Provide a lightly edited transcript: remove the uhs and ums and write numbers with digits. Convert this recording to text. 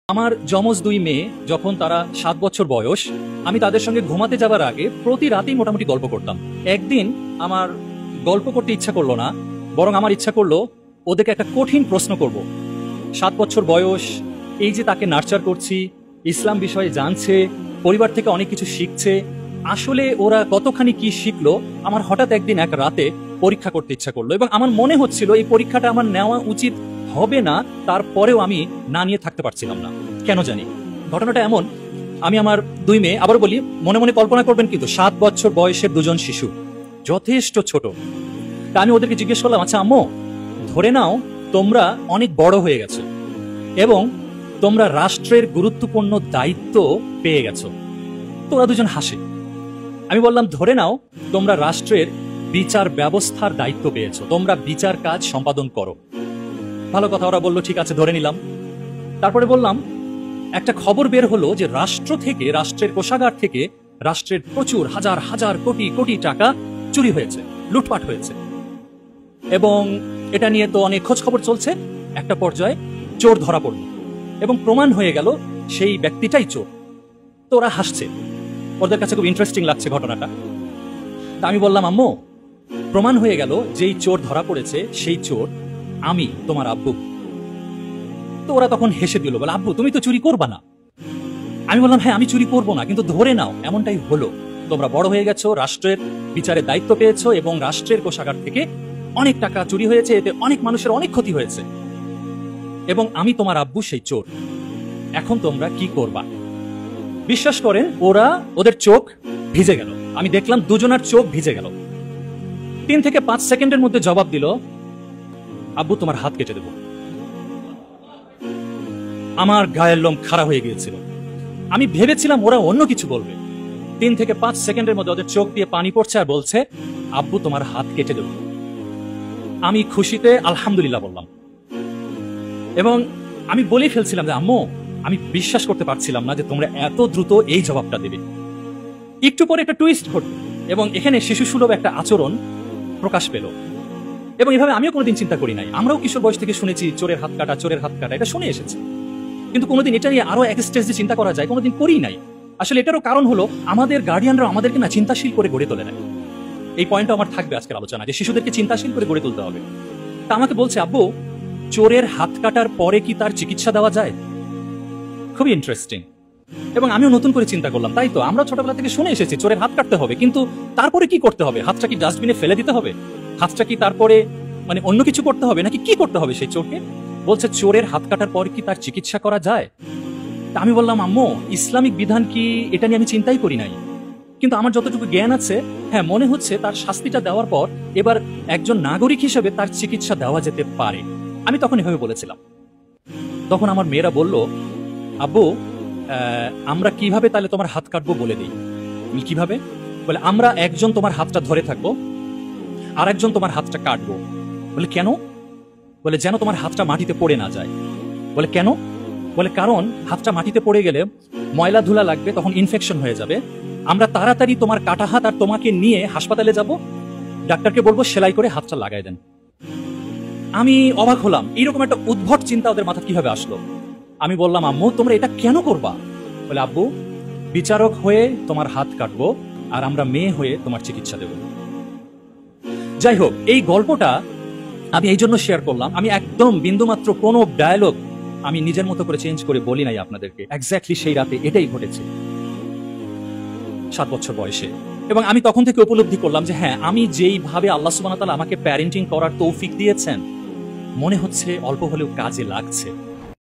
আমার যমজ দুই মেয়ে যখন তারা 7 বছর বয়স, আমি তাদের সঙ্গে ঘুমাতে যাবার আগে প্রতি রাতেই মোটামুটি গল্প করতাম। একদিন আমার গল্প করতে ইচ্ছা করলো না, বরং আমার ইচ্ছা করলো ওদেরকে একটা কঠিন প্রশ্ন করব। 7 বছর বয়স, এই যে তাকে নার্চার করছি, ইসলাম বিষয়ে জানছে, পরিবার থেকে অনেক কিছু শিখছে, আসলে ওরা কতখানি কি শিখলো আমার হঠাৎ একদিন এক রাতে পরীক্ষা করতে ইচ্ছা করলো। এবং আমার মনে হচ্ছিল এই পরীক্ষাটা আমার নেওয়া উচিত হবে না, তারপরেও আমি না নিয়ে থাকতে পারছিলাম না, কেন জানি। ঘটনাটা এমন, আমি আমার দুই মেয়ে, আবার বলি মনে মনে কল্পনা করবেন কিন্তু 7 বছর বয়সের দুজন শিশু, যথেষ্ট ছোট। তা আমি ওদেরকে জিজ্ঞেস করলাম, আচ্ছা আম্মু, ধরে নাও তোমরা অনেক বড় হয়ে গেছো এবং তোমরা রাষ্ট্রের গুরুত্বপূর্ণ দায়িত্ব পেয়ে গেছো। তো ওরা দুজন হাসে। আমি বললাম, ধরে নাও তোমরা রাষ্ট্রের বিচার ব্যবস্থার দায়িত্ব পেয়েছো, তোমরা বিচার কাজ সম্পাদন করো। ভালো কথা, ওরা বললো ঠিক আছে, ধরে নিলাম। তারপরে বললাম, একটা খবর বের হলো যে রাষ্ট্র থেকে, রাষ্ট্রের কোষাগার থেকে রাষ্ট্রের প্রচুর হাজার হাজার কোটি কোটি টাকা চুরি হয়েছে, লুটপাট হয়েছে, এবং এটা নিয়ে তো অনেক খোঁজ খবর চলছে। একটা পর্যায়ে চোর ধরা পড়ল এবং প্রমাণ হয়ে গেল সেই ব্যক্তিটাই চোর। তো ওরা হাসছে, ওদের কাছে খুব ইন্টারেস্টিং লাগছে ঘটনাটা। তা আমি বললাম, আম্মু, প্রমাণ হয়ে গেল যেই চোর ধরা পড়েছে সেই চোর আমি, তোমার আব্বু। তো ওরা তখন হেসে দিল, বলে আব্বু তুমি তো চুরি করবা না। আমি বললাম, হ্যাঁ আমি চুরি করবো না, কিন্তু ধরে নাও এমনটাই হলো, তোমরা বড় হয়ে গেছো, রাষ্ট্রের বিচারের দায়িত্ব পেয়েছো এবং রাষ্ট্রের কোষাগার থেকে অনেক টাকা চুরি হয়েছে, এতে অনেক মানুষের অনেক ক্ষতি হয়েছে এবং আমি তোমার আব্বু সেই চোর। এখন তোমরা কি করবা? বিশ্বাস করেন, ওদের চোখ ভিজে গেল। আমি দেখলাম দুজনের চোখ ভিজে গেল। 3 থেকে 5 সেকেন্ডের মধ্যে জবাব দিল, আব্বু তোমার হাত কেটে দেব। আমার গায়ের লোম খাড়া হয়ে গিয়েছিল। আমি ভেবেছিলাম ওরা অন্য কিছু বলবে। 3 থেকে 5 সেকেন্ডের মধ্যে ওদের চোখ দিয়ে পানি পড়ছে আর বলছে, আব্বু তোমার হাত কেটে দেব। আমি খুশিতে আলহামদুলিল্লাহ বললাম এবং আমি বলেই ফেলছিলাম যে আম্মু, আমি বিশ্বাস করতে পারছিলাম না যে তোমরা এত দ্রুত এই জবাবটা দেবে। একটু পরে একটা টুইস্ট ঘটল এবং এখানে শিশুসুলভ একটা আচরণ প্রকাশ পেল। এবং এভাবে আমিও কোনোদিন চিন্তা করি নাই। আমরাও কিশোর বয়স থেকে শুনেছি চোরের হাত কাটা, চোরের হাত কাটা, এটা শুনে এসেছি, কিন্তু কোনোদিন এটা নিয়ে আরো এক স্টেজে চিন্তা করা যায় কোনোদিন করি নাই। আসলে এটারও কারণ হলো আমাদের গার্ডিয়ানরা আমাদেরকে না চিন্তাশীল করে গড়ে তোলে না। এই পয়েন্টটা আমার থাকবে আজকের আলোচনা, যে শিশুদেরকে চিন্তাশীল করে গড়ে তুলতে হবে। তা আমাকে বলছে, আব্বু চোরের হাত কাটার পরে কি তার চিকিৎসা দেওয়া যায়? খুবই ইন্টারেস্টিং। এবং আমিও নতুন করে চিন্তা করলাম, তাই তো আমরা ছোটবেলা থেকে শুনে এসেছি চোরের হাত কাটতে হবে, কিন্তু তারপরে কি করতে হবে? হাতটা কি ডাস্টবিনে ফেলে দিতে হবে? হাতটা কি তারপরে অন্য কিছু করতে হবে, নাকি কি করতে হবে সেই চোরকে? বলছে চোরের হাত কাটার পর কি তার চিকিৎসা করা যায়? তা আমি বললাম, আম্মু ইসলামিক বিধান কি, এটা নিয়ে আমি চিন্তাই করি নাই, কিন্তু আমার যতটুকু জ্ঞান আছে, হ্যাঁ মনে হচ্ছে তার শাস্তিটা দেওয়ার পর এবার একজন নাগরিক হিসেবে তার চিকিৎসা দেওয়া যেতে পারে। আমি তখন এভাবে বলেছিলাম। তখন আমার মেয়েরা বলল, আব্বু আমরা কিভাবে তাহলে তোমার হাত কাটবো বলে দিই। কিভাবে? বলে আমরা একজন তোমার হাতটা ধরে থাকবো আর একজন তোমার হাতটা কাটবো। বলে কেন? বলে যেন তোমার হাতটা মাটিতে পড়ে না যায়। বলে কেন? বলে কারণ হাতটা মাটিতে পড়ে গেলে ময়লা ধুলা লাগবে, তখন ইনফেকশন হয়ে যাবে। আমরা তাড়াতাড়ি তোমার কাটা হাত আর তোমাকে নিয়ে হাসপাতালে যাব, ডাক্তারকে বলবো সেলাই করে হাতটা লাগাই দেন। আমি অবাক হলাম, এইরকম একটা উদ্ভট চিন্তা ওদের মাথা কিভাবে আসলো। আমি বললাম, আম্মু তোমরা এটা কেন করবা? বলে আব্বু বিচারক হয়ে তোমার হাত কাটবো আর আমরা মেয়ে হয়ে তোমার চিকিৎসা দেব। যাই হোক, এই গল্পটা আমি এই জন্য শেয়ার করলাম, আমি একদম বিন্দুমাত্র কোনো ডায়ালগ আমি নিজের মতো করে চেঞ্জ করে বলি নাই আপনাদেরকে। এক্স্যাক্টলি সেই রাতে এটাই ঘটেছে 7 বছর বয়সে। এবং আমি তখন থেকে উপলব্ধি করলাম যে হ্যাঁ, আমি যেইভাবে আল্লাহ সুবহানাহু ওয়া তাআলা আমাকে প্যারেন্টিং করার তৌফিক দিয়েছেন, মনে হচ্ছে অল্প হলেও কাজে লাগছে।